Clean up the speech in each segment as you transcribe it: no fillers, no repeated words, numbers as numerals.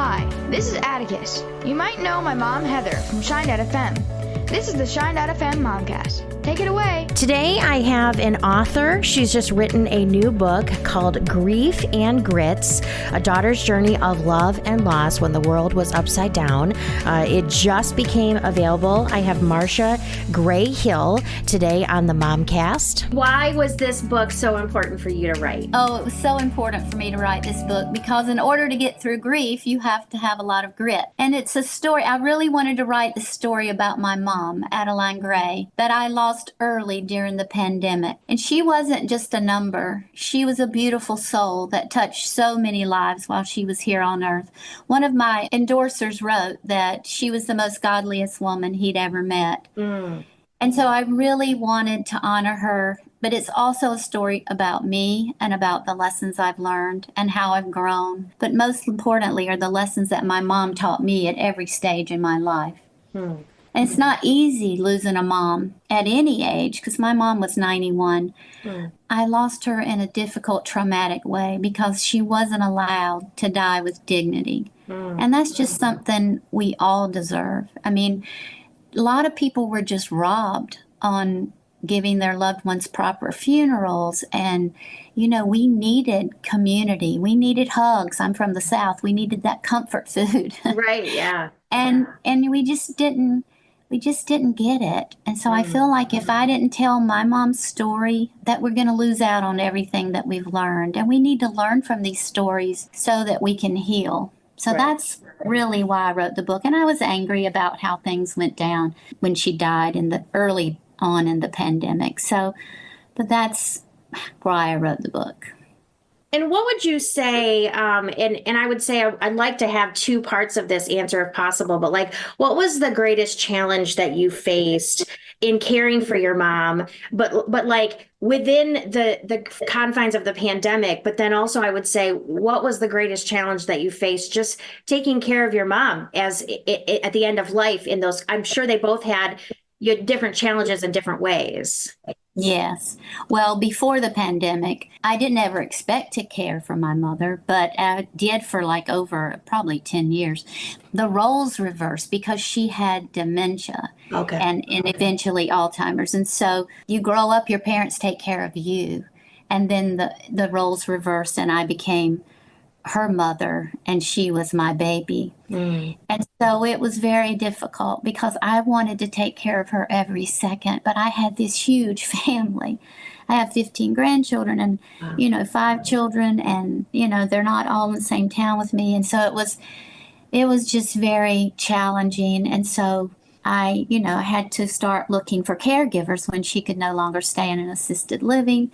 Hi, this is Atticus. You might know my mom Heather from Shine.fm. This is the Shine.fm Momcast. Take it away. Today I have an author. She's just written a new book called Grief and Grits, A Daughter's Journey of Love and Loss When the World Was Upside Down. It just became available. I have Marsha Gray Hill today on the Momcast. Why was this book so important for you to write? Oh, it was so important for me to write this book because in order to get through grief, you have to have a lot of grit. And it's a story. I really wanted to write the story about my mom, Adeline Gray, that I lost early during the pandemic. And she wasn't just a number. She was a beautiful soul that touched so many lives while she was here on earth. One of my endorsers wrote that she was the most godliest woman he'd ever met. And so I really wanted to honor her, but it's also a story about me and about the lessons I've learned and how I've grown. But most importantly are the lessons that my mom taught me at every stage in my life. And it's not easy losing a mom at any age because my mom was 91. I lost her in a difficult, traumatic way because she wasn't allowed to die with dignity. And that's just something we all deserve. I mean, a lot of people were just robbed on giving their loved ones proper funerals. And, you know, we needed community. We needed hugs. I'm from the South. We needed that comfort food. Right, yeah. And we just didn't get it. And so I feel like if I didn't tell my mom's story, that we're going to lose out on everything that we've learned. And we need to learn from these stories so that we can heal. So that's really why I wrote the book. And I was angry about how things went down when she died in the early on in the pandemic. So, but that's why I wrote the book. And what would you say, and I would say I'd like to have two parts of this answer if possible, but like, what was the greatest challenge that you faced in caring for your mom, but like within the confines of the pandemic, but then also I would say, what was the greatest challenge that you faced just taking care of your mom as at the end of life in those, I'm sure they both had different challenges in different ways. Yes. Well, before the pandemic, I didn't ever expect to care for my mother, but I did for like over probably 10 years. The roles reversed because she had dementia and eventually Alzheimer's. And so you grow up, your parents take care of you. And then the roles reversed and I became her mother and she was my baby. And so it was very difficult because I wanted to take care of her every second, but I had this huge family. I have 15 grandchildren and, 5 children and, they're not all in the same town with me. And so it was just very challenging. And so I had to start looking for caregivers when she could no longer stay in an assisted living.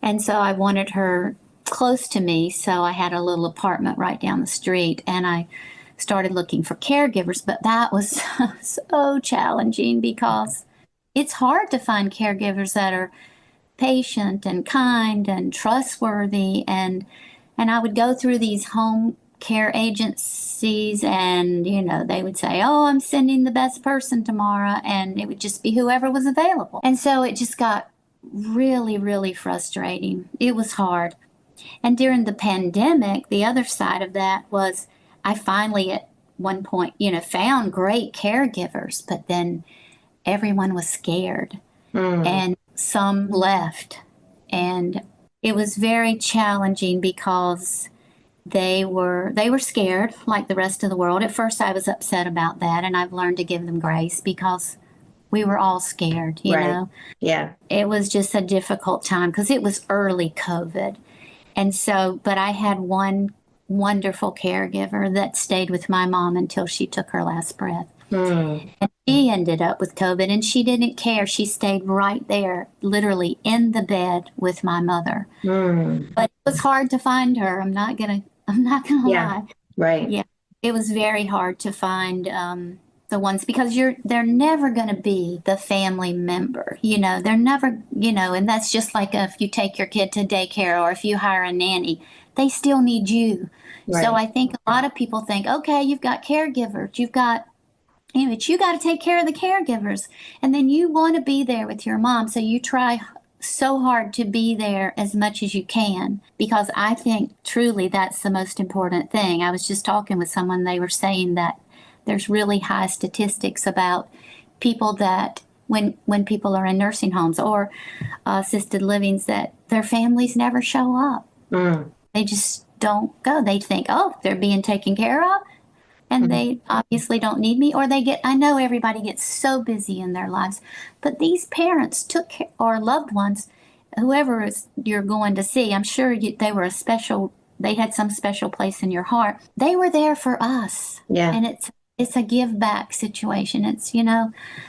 And so I wanted her close to me. So I had a little apartment right down the street and I started looking for caregivers, but that was so challenging because it's hard to find caregivers that are patient and kind and trustworthy. And I would go through these home care agencies and, they would say, oh, I'm sending the best person tomorrow. And it would just be whoever was available. And so it just got really, really frustrating. It was hard. And during the pandemic, the other side of that was I finally at one point, found great caregivers, but then everyone was scared and some left. And it was very challenging because they were scared like the rest of the world. At first I was upset about that and I've learned to give them grace because we were all scared, you know? Yeah. It was just a difficult time because it was early COVID. And so, but I had one wonderful caregiver that stayed with my mom until she took her last breath. And she ended up with COVID and she didn't care. She stayed right there, literally in the bed with my mother. But it was hard to find her. I'm not gonna lie. Right. Yeah. It was very hard to find the ones because they're never going to be the family member, they're never, and that's just like if you take your kid to daycare or if you hire a nanny, they still need you. Right. So I think a lot of people think, okay, you've got caregivers, but you got to take care of the caregivers and then you want to be there with your mom. So you try so hard to be there as much as you can, because I think truly that's the most important thing. I was just talking with someone, they were saying that there's really high statistics about people that when people are in nursing homes or assisted livings, that their families never show up. They just don't go. They think, oh, they're being taken care of, and they obviously don't need me, or I know everybody gets so busy in their lives, but these parents took care, or loved ones, whoever you're going to see, I'm sure they had some special place in your heart. They were there for us. Yeah. And it's a give back situation. It's,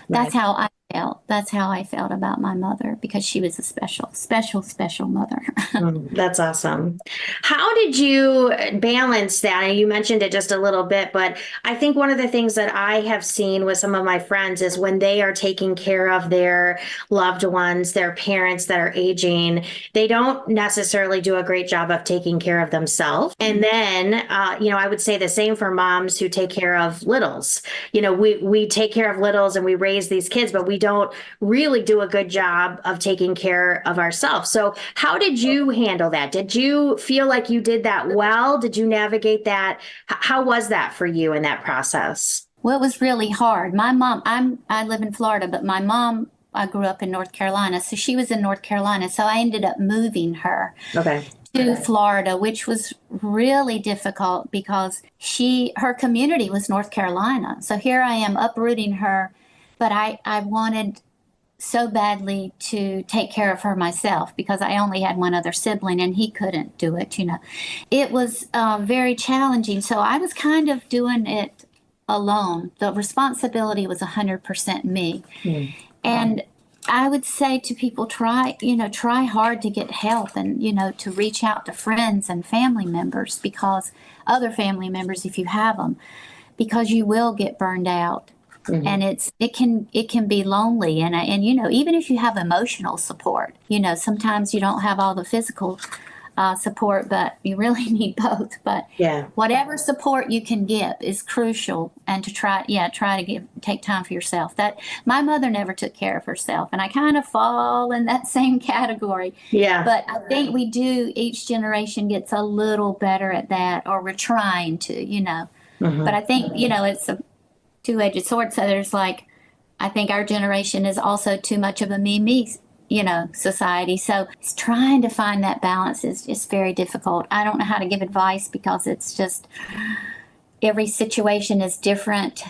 that's how I felt. That's how I felt about my mother, because she was a special mother. That's awesome. How did you balance that? And you mentioned it just a little bit, but I think one of the things that I have seen with some of my friends is when they are taking care of their loved ones, their parents that are aging, they don't necessarily do a great job of taking care of themselves. And then, I would say the same for moms who take care of littles. We take care of littles and we raise these kids, but we don't really do a good job of taking care of ourselves. So how did you handle that? Did you feel like you did that well? Did you navigate that? How was that for you in that process? Well, it was really hard. My mom, I live in Florida, but my mom, I grew up in North Carolina. So she was in North Carolina. So I ended up moving her to Florida, which was really difficult because her community was North Carolina. So here I am uprooting her, but I wanted so badly to take care of her myself because I only had one other sibling and he couldn't do it, It was very challenging. So I was kind of doing it alone. The responsibility was 100% me. And I would say to people, try hard to get help and, to reach out to friends and family members, because other family members, if you have them, because you will get burned out. And it can be lonely. And even if you have emotional support, sometimes you don't have all the physical support, but you really need both. But whatever support you can give is crucial, and to try to take time for yourself. That my mother never took care of herself, and I kind of fall in that same category. But I think each generation gets a little better at that, or we're trying to, But I think, it's a two-edged sword. So there's I think our generation is also too much of a me, society. So it's trying to find that balance is just very difficult. I don't know how to give advice because it's just every situation is different.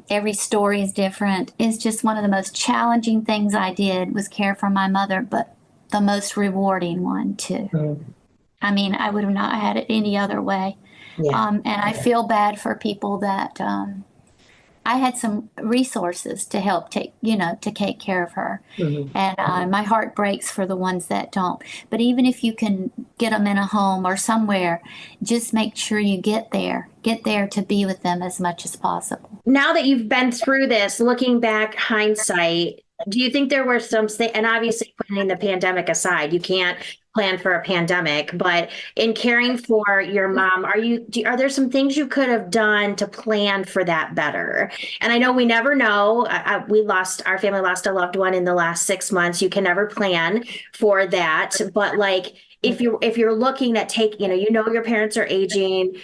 Every story is different. It's just one of the most challenging things I did was care for my mother, but the most rewarding one too. I mean, I would have not had it any other way. And I feel bad for people that I had some resources to help take care of her. And my heart breaks for the ones that don't. But even if you can get them in a home or somewhere, just make sure you get there to be with them as much as possible. Now that you've been through this, looking back, hindsight, do you think there were some, and obviously putting the pandemic aside, you can't plan for a pandemic, but in caring for your mom, are there some things you could have done to plan for that better? And I know we never know. Our family lost a loved one in the last 6 months. You can never plan for that, but if you're looking at your parents are aging,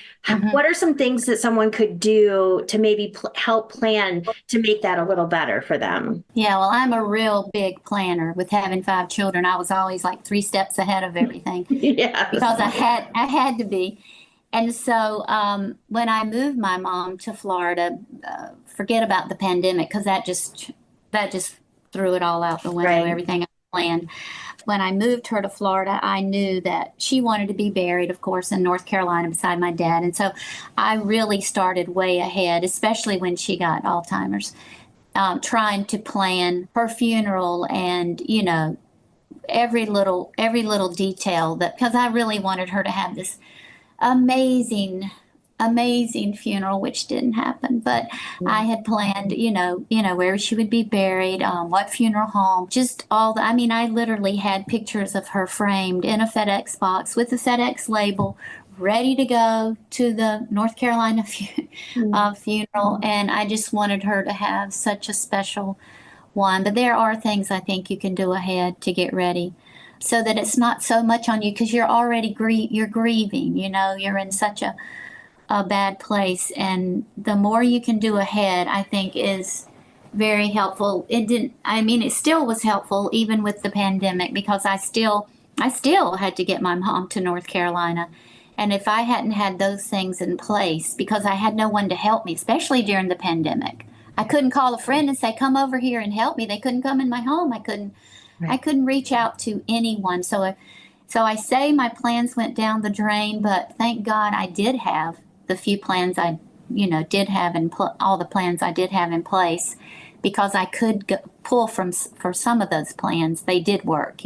what are some things that someone could do to maybe help plan to make that a little better for them? Yeah, well, I'm a real big planner. With having 5 children, I was always 3 steps ahead of everything. Because I had to be. And so when I moved my mom to Florida, forget about the pandemic, because that just threw it all out the window, everything I planned. When I moved her to Florida, I knew that she wanted to be buried, of course, in North Carolina beside my dad. And so I really started way ahead, especially when she got Alzheimer's, trying to plan her funeral and, every little detail, because I really wanted her to have this amazing funeral, which didn't happen. But I had planned, where she would be buried, what funeral home, just all the, I literally had pictures of her framed in a FedEx box with the FedEx label, ready to go to the North Carolina funeral. And I just wanted her to have such a special one. But there are things I think you can do ahead to get ready. so that it's not so much on you because you're already you're grieving, you're in such a bad place. And the more you can do ahead, I think is very helpful. It still was helpful even with the pandemic because I still had to get my mom to North Carolina. And if I hadn't had those things in place, because I had no one to help me, especially during the pandemic, I couldn't call a friend and say, come over here and help me. They couldn't come in my home. I couldn't reach out to anyone. So I say my plans went down the drain, but thank God I did have the few plans I, did have all the plans I did have in place, because I could pull for some of those plans. They did work,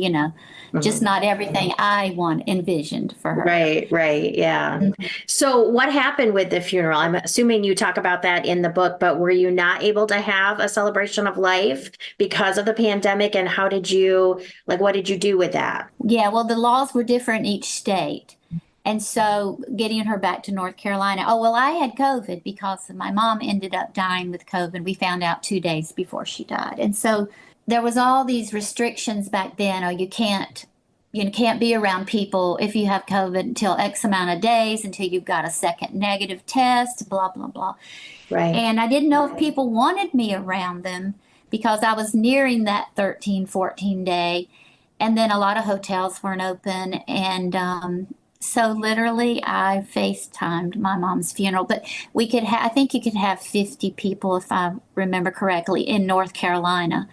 just not everything I envisioned for her. Right. Yeah. So what happened with the funeral? I'm assuming you talk about that in the book, but were you not able to have a celebration of life because of the pandemic? And what did you do with that? Yeah, well, the laws were different in each state. And so getting her back to North Carolina, I had COVID because my mom ended up dying with COVID. We found out 2 days before she died. And so there was all these restrictions back then. You can't be around people if you have COVID until X amount of days, until you've got a second negative test, blah, blah, blah. Right. And I didn't know if people wanted me around them because I was nearing that 13, 14 day. And then a lot of hotels weren't open. And, so literally, I FaceTimed my mom's funeral, but I think you could have 50 people, if I remember correctly, in North Carolina.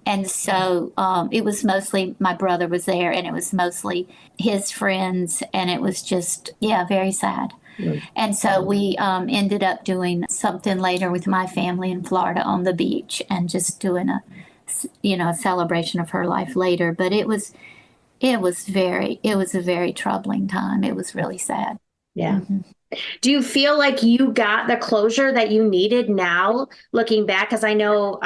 And so it was mostly, my brother was there, and it was mostly his friends, and it was just, very sad. And so we ended up doing something later with my family in Florida on the beach and just doing a celebration of her life later. But it was a very troubling time. It was really sad. Yeah. Mm-hmm. Do you feel like you got the closure that you needed now, looking back? Because I know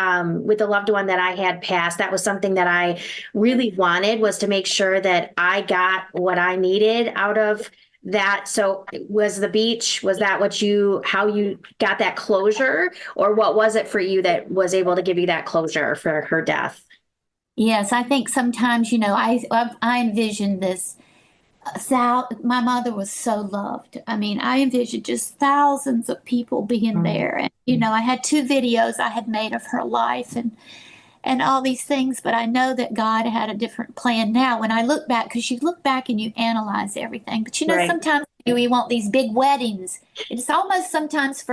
with the loved one that I had passed, that was something that I really wanted, was to make sure that I got what I needed out of that. So was the beach, was that how you got that closure? Or what was it for you that was able to give you that closure for her death? Yes, I think sometimes, I envisioned this. My mother was so loved. I mean, I envisioned just thousands of people being there. And, I had 2 videos I had made of her life and all these things, but I know that God had a different plan now. When I look back, because you look back and you analyze everything, but Right. sometimes we want these big weddings. It's almost sometimes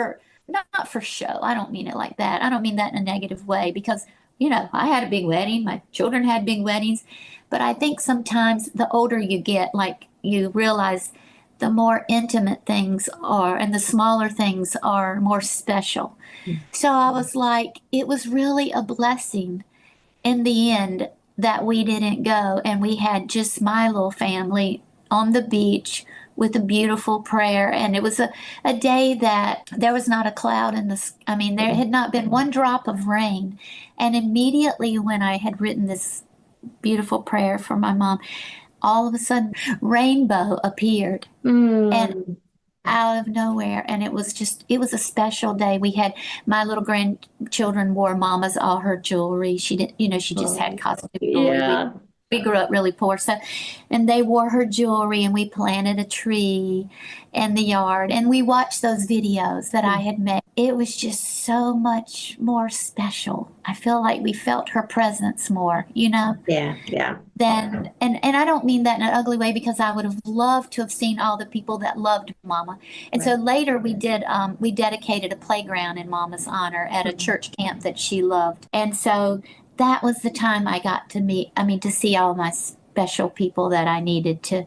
not for show. I don't mean it like that. I don't mean that in a negative way, because I had a big wedding. My children had big weddings. But I think sometimes the older you get, like, you realize the more intimate things are and the smaller things are more special. So I was like, it was really a blessing in the end that we didn't go. And we had just my little family on the beach with a beautiful prayer. And it was a day that there was not a cloud in the sky. I mean, there had not been one drop of rain. And immediately when I had written this beautiful prayer for my mom, all of a sudden rainbow appeared and out of nowhere. And it was a special day. We had, my little grandchildren wore mama's all her jewelry. She didn't, she just had costume jewelry. Yeah. We grew up really poor, and they wore her jewelry, and we planted a tree in the yard, and we watched those videos that I had made. It was just so much more special. I feel like we felt her presence more, Yeah. and I don't mean that in an ugly way, because I would have loved to have seen all the people that loved Mama. And so later we dedicated a playground in Mama's honor at a church camp that she loved. And so that was the time I got to see all my special people that I needed to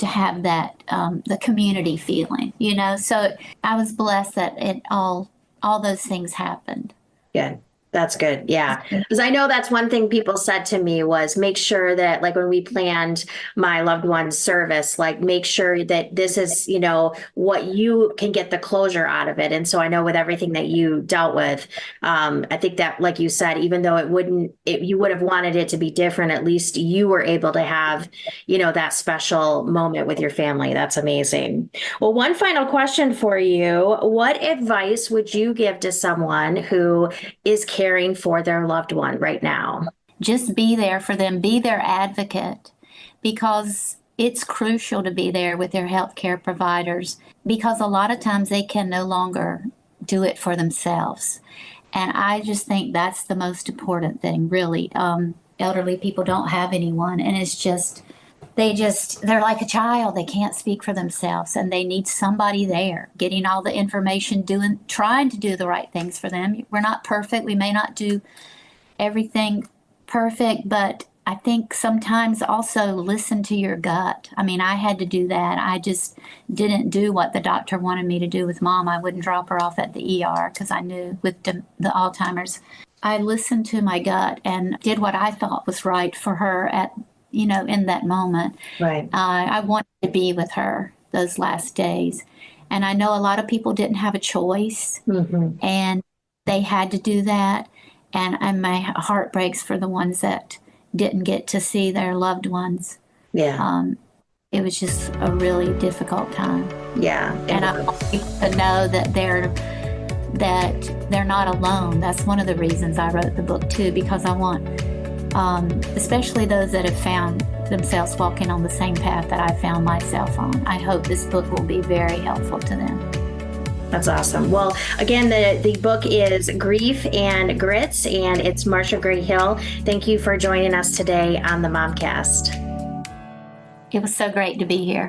have that, the community feeling, So I was blessed that all those things happened. Good. That's good. Yeah. Because I know that's one thing people said to me was, make sure that, like, when we planned my loved one's service, like, make sure that this is, what you can get the closure out of it. And so I know with everything that you dealt with, I think that, like you said, even though you would have wanted it to be different, at least you were able to have, that special moment with your family. That's amazing. Well, one final question for you. What advice would you give to someone who is caring for their loved one right now? Just be there for them, be their advocate. because it's crucial to be there with their healthcare providers, because a lot of times they can no longer do it for themselves. And I just think that's the most important thing, really. Elderly people don't have anyone, and it's just, they're like a child. They can't speak for themselves, and they need somebody there getting all the information, trying to do the right things for them. We're not perfect. We may not do everything perfect, but I think sometimes also listen to your gut. I mean, I had to do that. I just didn't do what the doctor wanted me to do with Mom. I wouldn't drop her off at the ER because I knew with the Alzheimer's. I listened to my gut and did what I thought was right for her in that moment. Right. I wanted to be with her those last days. And I know a lot of people didn't have a choice, and they had to do that. And my heart breaks for the ones that didn't get to see their loved ones. Yeah. It was just a really difficult time. Yeah. And I want people to know that they're not alone. That's one of the reasons I wrote the book too, because I want, especially those that have found themselves walking on the same path that I found myself on. I hope this book will be very helpful to them. That's awesome. Well, again, the book is Grief and Grits, and it's Marsha Gray Hill. Thank you for joining us today on the Momcast. It was so great to be here.